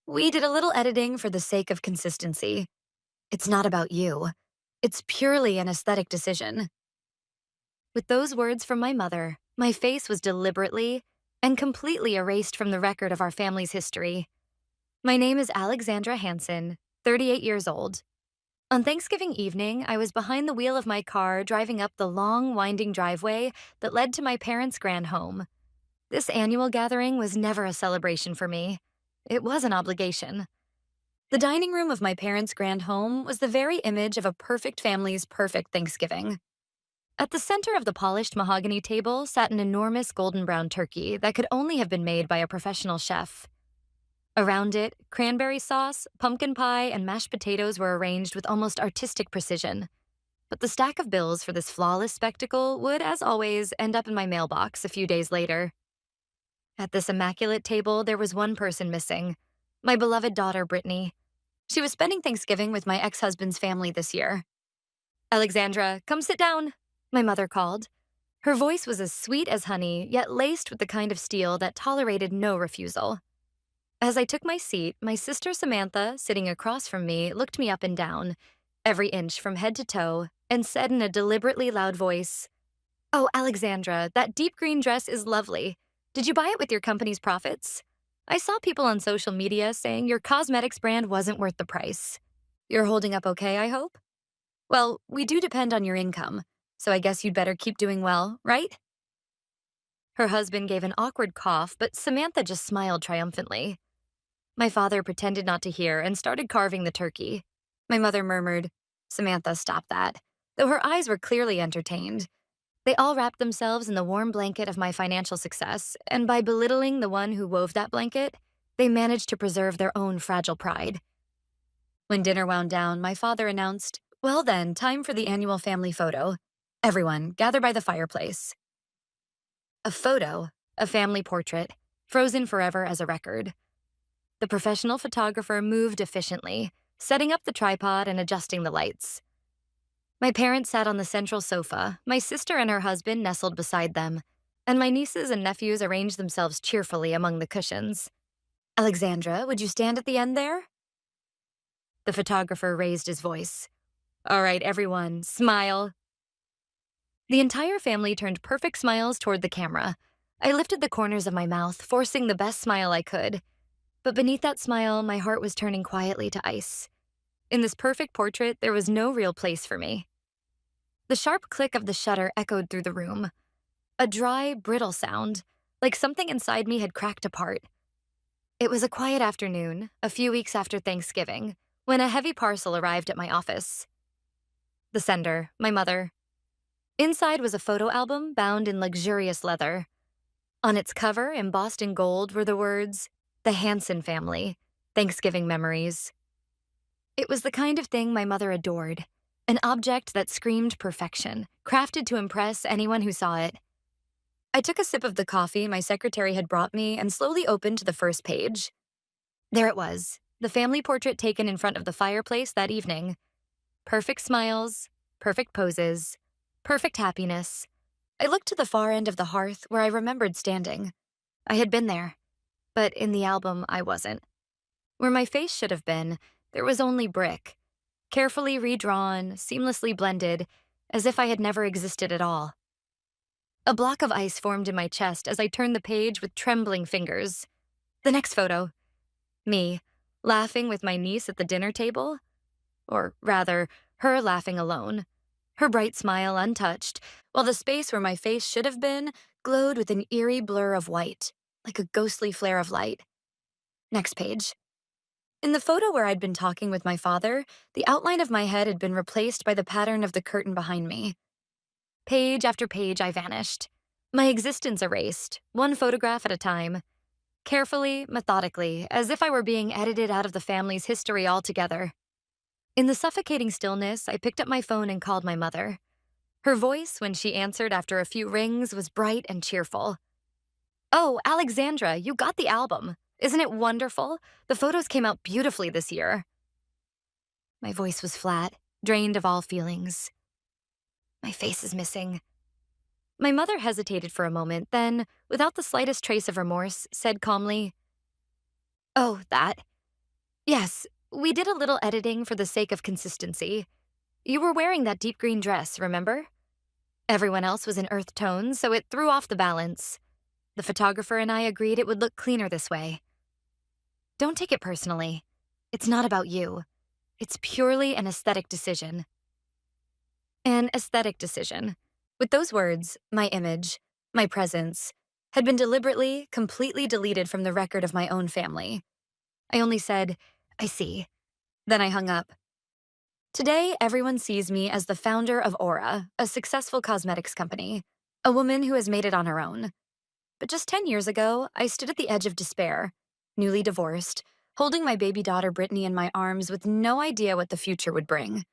We did a little editing for the sake of consistency. It's not about you. It's purely an aesthetic decision. With those words from my mother, my face was deliberately and completely erased from the record of our family's history. My name is Alexandra Hansen, 38 years old. On Thanksgiving evening, I was behind the wheel of my car driving up the long, winding driveway that led to my parents' grand home. This annual gathering was never a celebration for me. It was an obligation. The dining room of my parents' grand home was the very image of a perfect family's perfect Thanksgiving. At the center of the polished mahogany table sat an enormous golden brown turkey that could only have been made by a professional chef. Around it, cranberry sauce, pumpkin pie, and mashed potatoes were arranged with almost artistic precision. But the stack of bills for this flawless spectacle would, as always, end up in my mailbox a few days later. At this immaculate table, there was one person missing: my beloved daughter, Brittany. She was spending Thanksgiving with my ex-husband's family this year. "Alexandra, come sit down," my mother called. Her voice was as sweet as honey, yet laced with the kind of steel that tolerated no refusal. As I took my seat, my sister Samantha, sitting across from me, looked me up and down, every inch from head to toe, and said in a deliberately loud voice, "Oh, Alexandra, that deep green dress is lovely. Did you buy it with your company's profits? I saw people on social media saying your cosmetics brand wasn't worth the price. You're holding up okay, I hope? Well, we do depend on your income, so I guess you'd better keep doing well, right?" Her husband gave an awkward cough, but Samantha just smiled triumphantly. My father pretended not to hear and started carving the turkey. My mother murmured, "Samantha, stop that," though her eyes were clearly entertained. They all wrapped themselves in the warm blanket of my financial success, and by belittling the one who wove that blanket, they managed to preserve their own fragile pride. When dinner wound down, my father announced, "Well then, time for the annual family photo. Everyone, gather by the fireplace." A photo, a family portrait, frozen forever as a record. The professional photographer moved efficiently, setting up the tripod and adjusting the lights. My parents sat on the central sofa, my sister and her husband nestled beside them, and my nieces and nephews arranged themselves cheerfully among the cushions. "Alexandra, would you stand at the end there?" The photographer raised his voice. "All right, everyone, smile." The entire family turned perfect smiles toward the camera. I lifted the corners of my mouth, forcing the best smile I could. But beneath that smile, my heart was turning quietly to ice. In this perfect portrait, there was no real place for me. The sharp click of the shutter echoed through the room. A dry, brittle sound, like something inside me had cracked apart. It was a quiet afternoon, a few weeks after Thanksgiving, when a heavy parcel arrived at my office. The sender, my mother. Inside was a photo album bound in luxurious leather. On its cover, embossed in gold, were the words, "The Hansen Family, Thanksgiving Memories." It was the kind of thing my mother adored, an object that screamed perfection, crafted to impress anyone who saw it. I took a sip of the coffee my secretary had brought me and slowly opened to the first page. There it was, the family portrait taken in front of the fireplace that evening. Perfect smiles, perfect poses, perfect happiness. I looked to the far end of the hearth where I remembered standing. I had been there, but in the album I wasn't. Where my face should have been, there was only brick, carefully redrawn, seamlessly blended, as if I had never existed at all. A block of ice formed in my chest as I turned the page with trembling fingers. The next photo. Me, laughing with my niece at the dinner table. Or rather, her laughing alone. Her bright smile untouched, while the space where my face should have been glowed with an eerie blur of white, like a ghostly flare of light. Next page. In the photo where I'd been talking with my father, the outline of my head had been replaced by the pattern of the curtain behind me. Page after page, I vanished. My existence erased, one photograph at a time. Carefully, methodically, as if I were being edited out of the family's history altogether. In the suffocating stillness, I picked up my phone and called my mother. Her voice, when she answered after a few rings, was bright and cheerful. "Oh, Alexandra, you got the album. Isn't it wonderful? The photos came out beautifully this year." My voice was flat, drained of all feelings. "My face is missing." My mother hesitated for a moment, then, without the slightest trace of remorse, said calmly, "Oh, that. Yes, we did a little editing for the sake of consistency. You were wearing that deep green dress, remember? Everyone else was in earth tones, so it threw off the balance. The photographer and I agreed it would look cleaner this way. Don't take it personally. It's not about you. It's purely an aesthetic decision. An aesthetic decision. With those words, my image, my presence, had been deliberately, completely deleted from the record of my own family. I only said, I see. Then I hung up. Today, everyone sees me as the founder of Aura, a successful cosmetics company, a woman who has made it on her own. But just 10 years ago, I stood at the edge of despair, newly divorced, holding my baby daughter Brittany in my arms with no idea what the future would bring.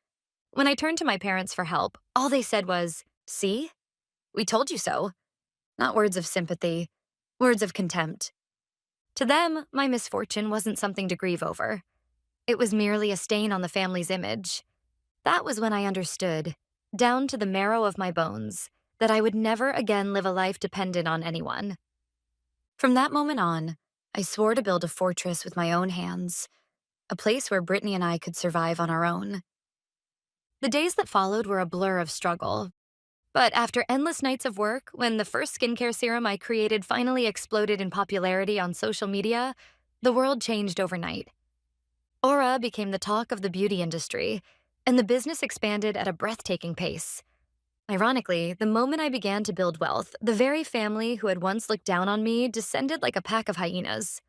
When I turned to my parents for help, all they said was, "See? We told you so." Not words of sympathy, words of contempt. To them, my misfortune wasn't something to grieve over. It was merely a stain on the family's image. That was when I understood, down to the marrow of my bones, that I would never again live a life dependent on anyone. From that moment on, I swore to build a fortress with my own hands, a place where Brittany and I could survive on our own. The days that followed were a blur of struggle. But after endless nights of work, when the first skincare serum I created finally exploded in popularity on social media, the world changed overnight. Aura became the talk of the beauty industry, and the business expanded at a breathtaking pace. Ironically, the moment I began to build wealth, the very family who had once looked down on me descended like a pack of hyenas.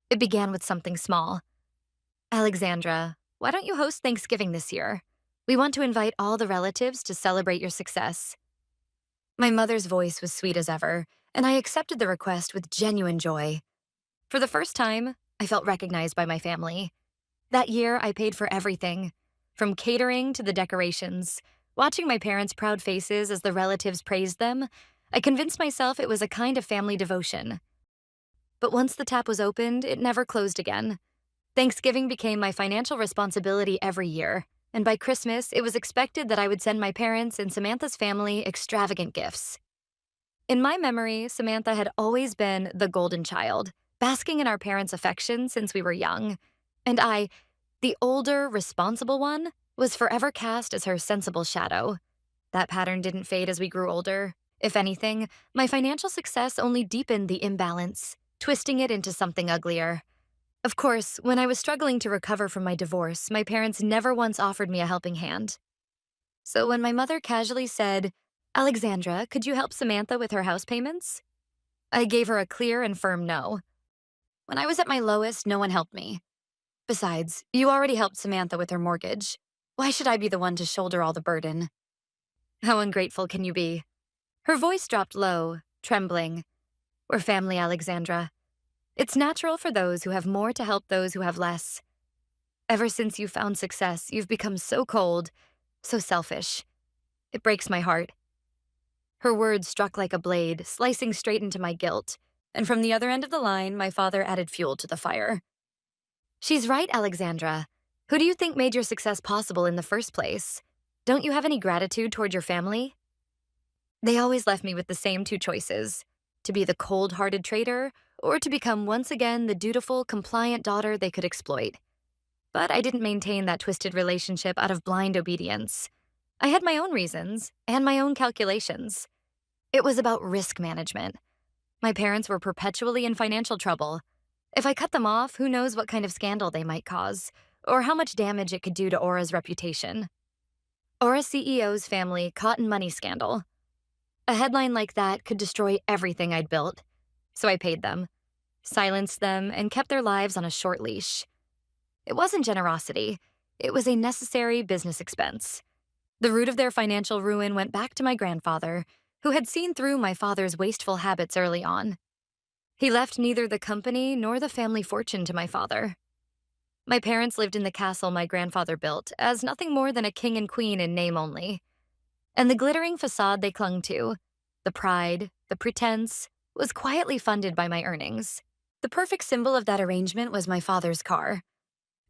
It began with something small. Alexandra, why don't you host Thanksgiving this year? We want to invite all the relatives to celebrate your success. My mother's voice was sweet as ever, and I accepted the request with genuine joy. For the first time, I felt recognized by my family. That year, I paid for everything, from catering to the decorations. Watching my parents' proud faces as the relatives praised them, I convinced myself it was a kind of family devotion. But once the tap was opened, it never closed again. Thanksgiving became my financial responsibility every year, and by Christmas, it was expected that I would send my parents and Samantha's family extravagant gifts. In my memory, Samantha had always been the golden child, basking in our parents' affection since we were young, and I, the older, responsible one, was forever cast as her sensible shadow. That pattern didn't fade as we grew older. If anything, my financial success only deepened the imbalance, twisting it into something uglier. Of course, when I was struggling to recover from my divorce, my parents never once offered me a helping hand. So when my mother casually said, "Alexandra, could you help Samantha with her house payments?" I gave her a clear and firm no. When I was at my lowest, no one helped me. Besides, you already helped Samantha with her mortgage. Why should I be the one to shoulder all the burden? How ungrateful can you be? Her voice dropped low, trembling. We're family, Alexandra. It's natural for those who have more to help those who have less. Ever since you found success, you've become so cold, so selfish. It breaks my heart. Her words struck like a blade, slicing straight into my guilt, and from the other end of the line, my father added fuel to the fire. She's right, Alexandra. Who do you think made your success possible in the first place? Don't you have any gratitude toward your family? They always left me with the same two choices: to be the cold-hearted traitor, or to become once again the dutiful, compliant daughter they could exploit. But I didn't maintain that twisted relationship out of blind obedience. I had my own reasons and my own calculations. It was about risk management. My parents were perpetually in financial trouble. If I cut them off, who knows what kind of scandal they might cause, or how much damage it could do to Aura's reputation. Aura CEO's family caught in money scandal. A headline like that could destroy everything I'd built. So I paid them, silenced them, and kept their lives on a short leash. It wasn't generosity. It was a necessary business expense. The root of their financial ruin went back to my grandfather, who had seen through my father's wasteful habits early on. He left neither the company nor the family fortune to my father. My parents lived in the castle my grandfather built as nothing more than a king and queen in name only. And the glittering facade they clung to, the pride, the pretense, was quietly funded by my earnings. The perfect symbol of that arrangement was my father's car.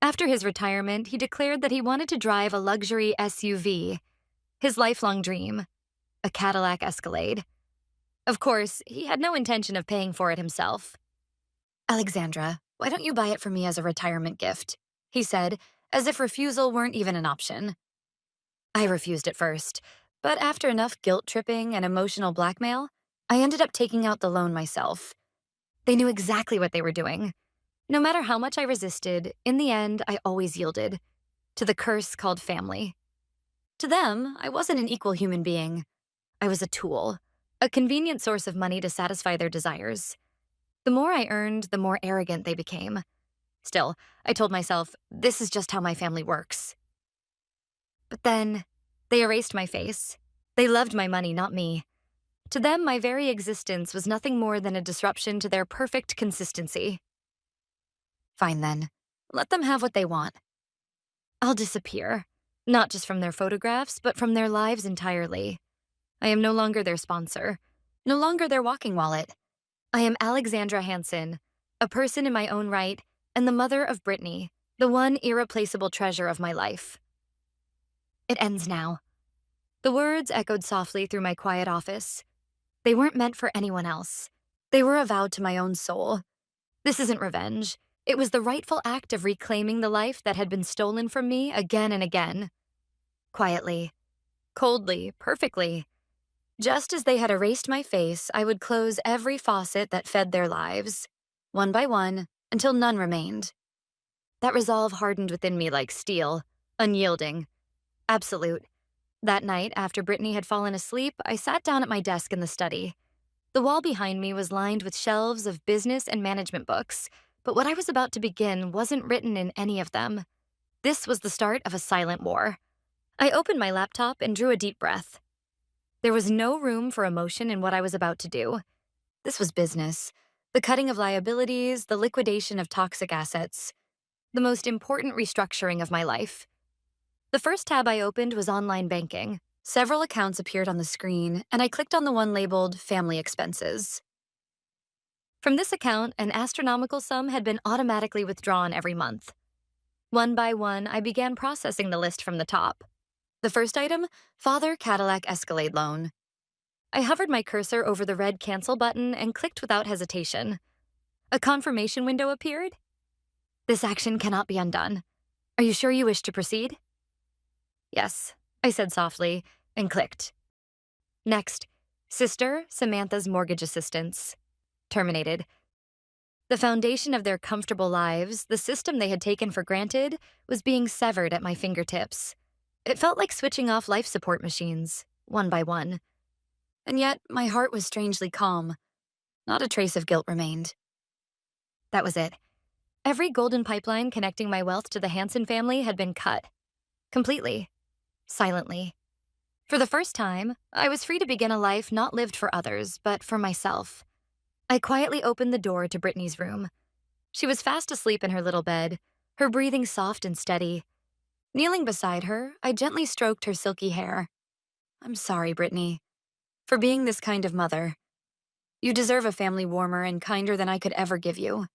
After his retirement, he declared that he wanted to drive a luxury SUV, his lifelong dream, a Cadillac Escalade. Of course, he had no intention of paying for it himself. Alexandra, why don't you buy it for me as a retirement gift? he said, as if refusal weren't even an option. I refused at first, but after enough guilt-tripping and emotional blackmail, I ended up taking out the loan myself. They knew exactly what they were doing. No matter how much I resisted, in the end, I always yielded to the curse called family. To them, I wasn't an equal human being. I was a tool, a convenient source of money to satisfy their desires. The more I earned, the more arrogant they became. Still, I told myself, this is just how my family works. But then, they erased my face. They loved my money, not me. To them, my very existence was nothing more than a disruption to their perfect consistency. Fine then, let them have what they want. I'll disappear, not just from their photographs, but from their lives entirely. I am no longer their sponsor, no longer their walking wallet. I am Alexandra Hansen, a person in my own right, and the mother of Brittany, the one irreplaceable treasure of my life. It ends now. The words echoed softly through my quiet office. They weren't meant for anyone else. They were avowed to my own soul. This isn't revenge. It was the rightful act of reclaiming the life that had been stolen from me again and again. Quietly, coldly, perfectly. Just as they had erased my face, I would close every faucet that fed their lives, one by one, until none remained. That resolve hardened within me like steel, unyielding, absolute. That night, after Brittany had fallen asleep, I sat down at my desk in the study. The wall behind me was lined with shelves of business and management books, but what I was about to begin wasn't written in any of them. This was the start of a silent war. I opened my laptop and drew a deep breath. There was no room for emotion in what I was about to do. This was business, the cutting of liabilities, the liquidation of toxic assets, the most important restructuring of my life. The first tab I opened was online banking. Several accounts appeared on the screen, and I clicked on the one labeled Family Expenses. From this account, an astronomical sum had been automatically withdrawn every month. One by one, I began processing the list from the top. The first item, Father Cadillac Escalade Loan. I hovered my cursor over the red Cancel button and clicked without hesitation. A confirmation window appeared. This action cannot be undone. Are you sure you wish to proceed? Yes, I said softly, and clicked. Next, Sister Samantha's Mortgage Assistance. Terminated. The foundation of their comfortable lives, the system they had taken for granted, was being severed at my fingertips. It felt like switching off life support machines, one by one. And yet, my heart was strangely calm. Not a trace of guilt remained. That was it. Every golden pipeline connecting my wealth to the Hansen family had been cut. Completely. Silently. For the first time, I was free to begin a life not lived for others, but for myself. I quietly opened the door to Brittany's room. She was fast asleep in her little bed, her breathing soft and steady. Kneeling beside her, I gently stroked her silky hair. I'm sorry, Brittany, for being this kind of mother. You deserve a family warmer and kinder than I could ever give you.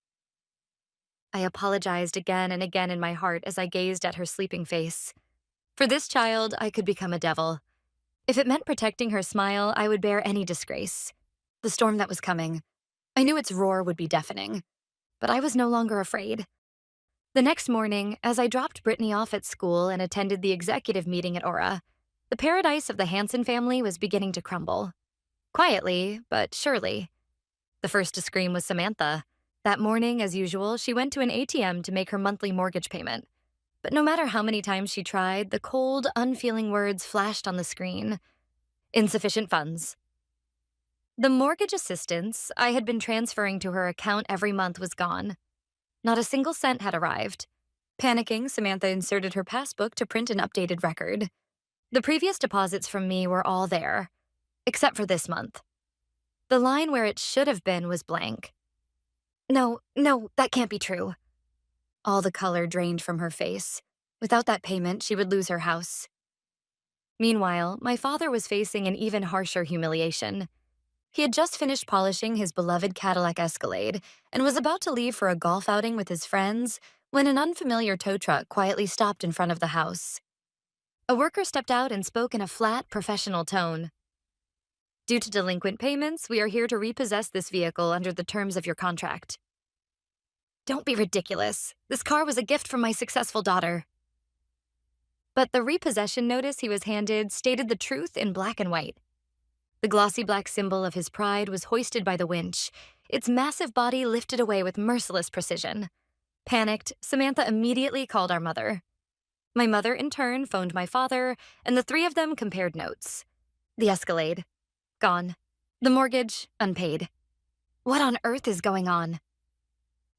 I apologized again and again in my heart as I gazed at her sleeping face. For this child, I could become a devil. If it meant protecting her smile, I would bear any disgrace. The storm that was coming, I knew its roar would be deafening, but I was no longer afraid. The next morning, as I dropped Brittany off at school and attended the executive meeting at Aura, the paradise of the Hansen family was beginning to crumble. Quietly, but surely. The first to scream was Samantha. That morning, as usual, she went to an ATM to make her monthly mortgage payment. But no matter how many times she tried, the cold, unfeeling words flashed on the screen. Insufficient funds. The mortgage assistance I had been transferring to her account every month was gone. Not a single cent had arrived. Panicking, Samantha inserted her passbook to print an updated record. The previous deposits from me were all there, except for this month. The line where it should have been was blank. No, that can't be true. All the color drained from her face. Without that payment, she would lose her house. Meanwhile, my father was facing an even harsher humiliation. He had just finished polishing his beloved Cadillac Escalade and was about to leave for a golf outing with his friends when an unfamiliar tow truck quietly stopped in front of the house. A worker stepped out and spoke in a flat, professional tone. Due to delinquent payments, we are here to repossess this vehicle under the terms of your contract. Don't be ridiculous. This car was a gift from my successful daughter. But the repossession notice he was handed stated the truth in black and white. The glossy black symbol of his pride was hoisted by the winch, its massive body lifted away with merciless precision. Panicked, Samantha immediately called our mother. My mother, in turn, phoned my father, and the three of them compared notes. The Escalade, gone. The mortgage, unpaid. What on earth is going on?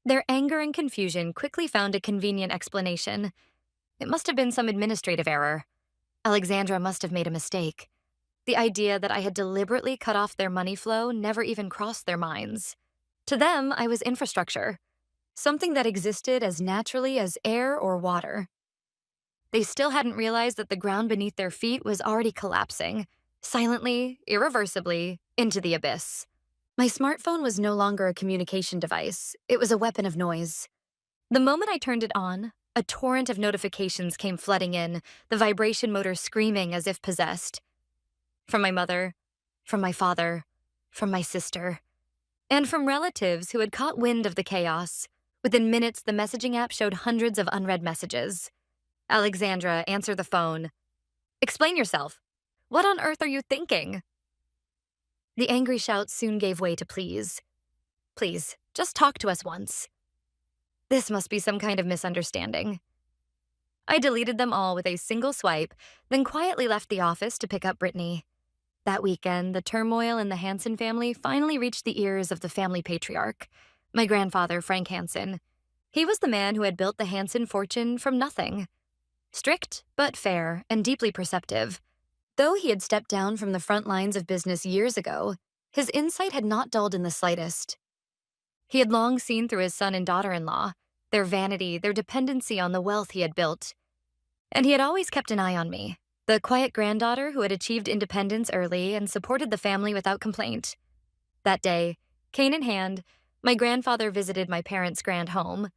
Their anger and confusion quickly found a convenient explanation. It must have been some administrative error. Alexandra must have made a mistake. The idea that I had deliberately cut off their money flow never even crossed their minds. To them, I was infrastructure, something that existed as naturally as air or water. They still hadn't realized that the ground beneath their feet was already collapsing, silently, irreversibly, into the abyss. My smartphone was no longer a communication device. It was a weapon of noise. The moment I turned it on, a torrent of notifications came flooding in, the vibration motor screaming as if possessed. From my mother, from my father, from my sister, and from relatives who had caught wind of the chaos. Within minutes, the messaging app showed hundreds of unread messages. Alexandra, answer the phone. Explain yourself. What on earth are you thinking? The angry shouts soon gave way to pleas. Please, just talk to us once. This must be some kind of misunderstanding. I deleted them all with a single swipe, then quietly left the office to pick up Brittany. That weekend, the turmoil in the Hansen family finally reached the ears of the family patriarch, my grandfather, Frank Hansen. He was the man who had built the Hansen fortune from nothing. Strict, but fair, and deeply perceptive. Though he had stepped down from the front lines of business years ago, his insight had not dulled in the slightest. He had long seen through his son and daughter-in-law, their vanity, their dependency on the wealth he had built. And he had always kept an eye on me, the quiet granddaughter who had achieved independence early and supported the family without complaint. That day, cane in hand, my grandfather visited my parents' grand home.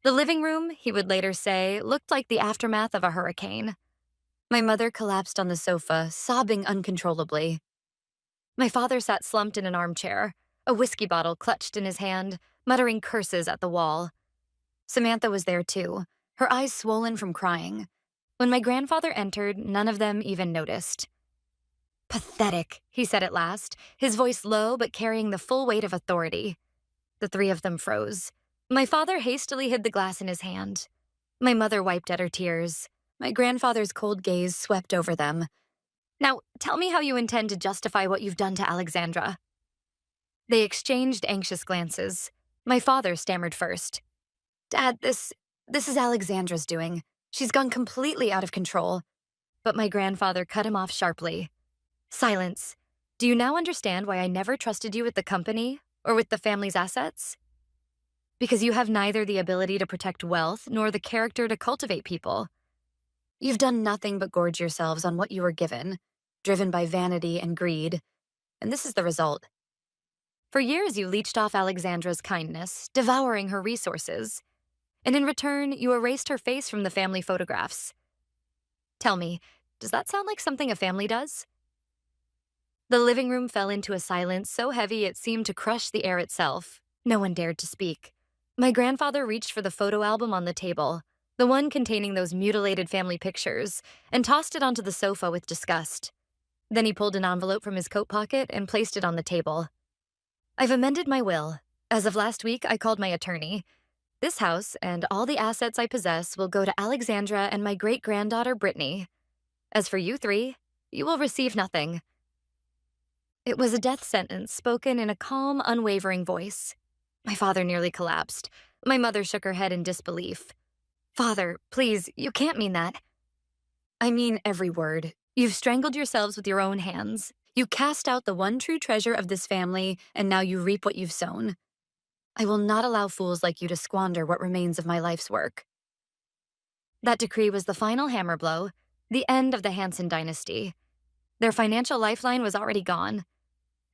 The living room, he would later say, looked like the aftermath of a hurricane. My mother collapsed on the sofa, sobbing uncontrollably. My father sat slumped in an armchair, a whiskey bottle clutched in his hand, muttering curses at the wall. Samantha was there too, her eyes swollen from crying. When my grandfather entered, none of them even noticed. Pathetic, he said at last, his voice low but carrying the full weight of authority. The three of them froze. My father hastily hid the glass in his hand. My mother wiped at her tears. My grandfather's cold gaze swept over them. Now, tell me how you intend to justify what you've done to Alexandra. They exchanged anxious glances. My father stammered first. Dad, this is Alexandra's doing. She's gone completely out of control. But my grandfather cut him off sharply. Silence. Do you now understand why I never trusted you with the company or with the family's assets? Because you have neither the ability to protect wealth nor the character to cultivate people. You've done nothing but gorge yourselves on what you were given, driven by vanity and greed, and this is the result. For years you leached off Alexandra's kindness, devouring her resources, and in return you erased her face from the family photographs. Tell me, does that sound like something a family does? The living room fell into a silence so heavy it seemed to crush the air itself. No one dared to speak. My grandfather reached for the photo album on the table, the one containing those mutilated family pictures, and tossed it onto the sofa with disgust. Then he pulled an envelope from his coat pocket and placed it on the table. I've amended my will. As of last week, I called my attorney. This house and all the assets I possess will go to Alexandra and my great-granddaughter, Brittany. As for you three, you will receive nothing. It was a death sentence spoken in a calm, unwavering voice. My father nearly collapsed. My mother shook her head in disbelief. Father, please, you can't mean that. I mean every word. You've strangled yourselves with your own hands. You cast out the one true treasure of this family, and now you reap what you've sown. I will not allow fools like you to squander what remains of my life's work. That decree was the final hammer blow, the end of the Hansen dynasty. Their financial lifeline was already gone.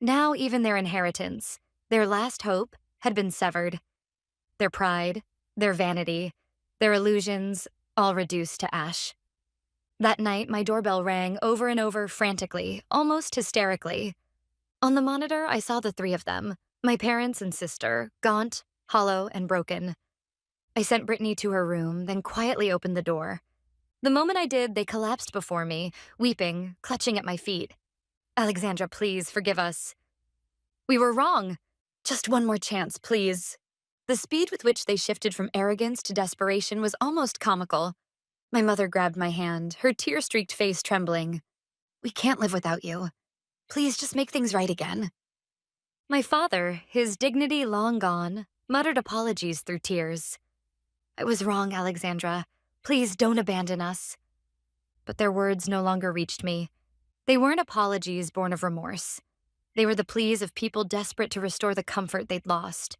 Now even their inheritance, their last hope, had been severed. Their pride, their vanity, their illusions, all reduced to ash. That night, my doorbell rang over and over frantically, almost hysterically. On the monitor, I saw the three of them, my parents and sister, gaunt, hollow, and broken. I sent Brittany to her room, then quietly opened the door. The moment I did, they collapsed before me, weeping, clutching at my feet. Alexandra, please, forgive us. We were wrong. Just one more chance, please. The speed with which they shifted from arrogance to desperation was almost comical. My mother grabbed my hand, her tear-streaked face trembling. We can't live without you. Please just make things right again. My father, his dignity long gone, muttered apologies through tears. I was wrong, Alexandra. Please don't abandon us. But their words no longer reached me. They weren't apologies born of remorse. They were the pleas of people desperate to restore the comfort they'd lost.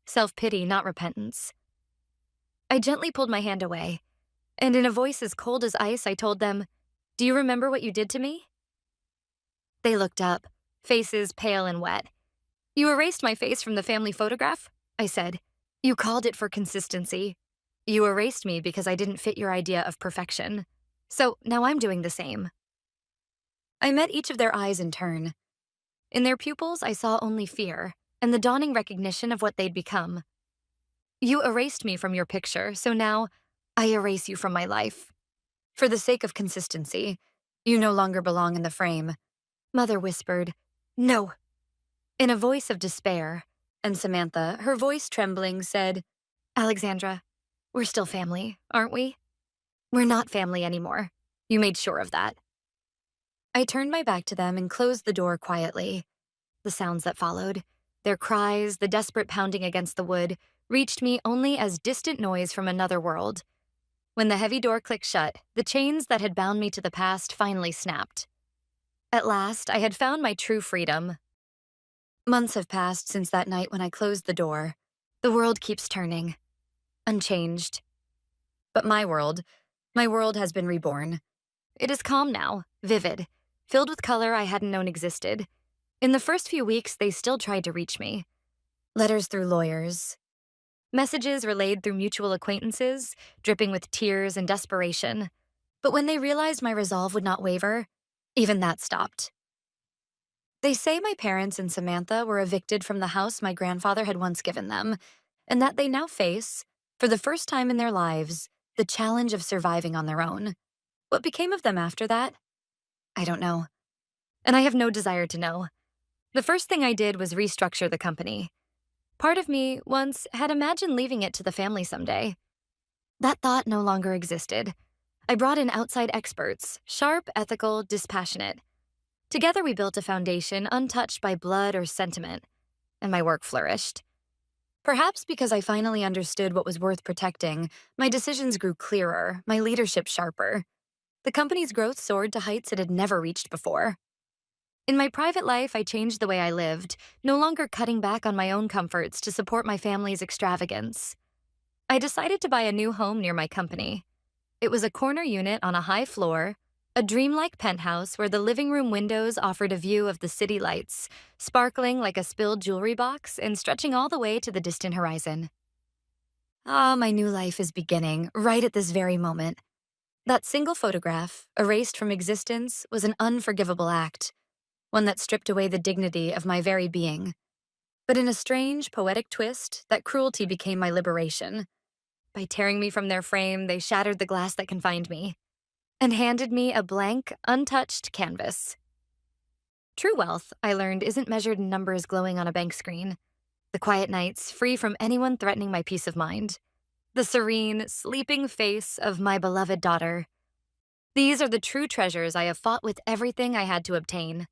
Self-pity, not repentance. I gently pulled my hand away, and in a voice as cold as ice, I told them, "Do you remember what you did to me?" They looked up, faces pale and wet. "You erased my face from the family photograph," I said. "You called it for consistency. You erased me because I didn't fit your idea of perfection. So now I'm doing the same." I met each of their eyes in turn. In their pupils, I saw only fear and the dawning recognition of what they'd become. You erased me from your picture, so now I erase you from my life. For the sake of consistency, you no longer belong in the frame. Mother whispered, "No," in a voice of despair, and Samantha, her voice trembling, said, "Alexandra, we're still family, aren't we?" "We're not family anymore. You made sure of that." I turned my back to them and closed the door quietly. The sounds that followed, their cries, the desperate pounding against the wood, reached me only as distant noise from another world. When the heavy door clicked shut, the chains that had bound me to the past finally snapped. At last, I had found my true freedom. Months have passed since that night when I closed the door. The world keeps turning, unchanged. But my world has been reborn. It is calm now, vivid, filled with color I hadn't known existed. In the first few weeks, they still tried to reach me. Letters through lawyers, messages relayed through mutual acquaintances, dripping with tears and desperation. But when they realized my resolve would not waver, even that stopped. They say my parents and Samantha were evicted from the house my grandfather had once given them, and that they now face, for the first time in their lives, the challenge of surviving on their own. What became of them after that? I don't know. And I have no desire to know. The first thing I did was restructure the company. Part of me once had imagined leaving it to the family someday. That thought no longer existed. I brought in outside experts, sharp, ethical, dispassionate. Together we built a foundation untouched by blood or sentiment, and my work flourished. Perhaps because I finally understood what was worth protecting, my decisions grew clearer, my leadership sharper. The company's growth soared to heights it had never reached before. In my private life, I changed the way I lived, no longer cutting back on my own comforts to support my family's extravagance. I decided to buy a new home near my company. It was a corner unit on a high floor, a dreamlike penthouse where the living room windows offered a view of the city lights, sparkling like a spilled jewelry box and stretching all the way to the distant horizon. Ah, my new life is beginning, right at this very moment. That single photograph, erased from existence, was an unforgivable act, one that stripped away the dignity of my very being. But in a strange, poetic twist, that cruelty became my liberation. By tearing me from their frame, they shattered the glass that confined me, and handed me a blank, untouched canvas. True wealth, I learned, isn't measured in numbers glowing on a bank screen. The quiet nights, free from anyone threatening my peace of mind. The serene, sleeping face of my beloved daughter. These are the true treasures I have fought with everything I had to obtain.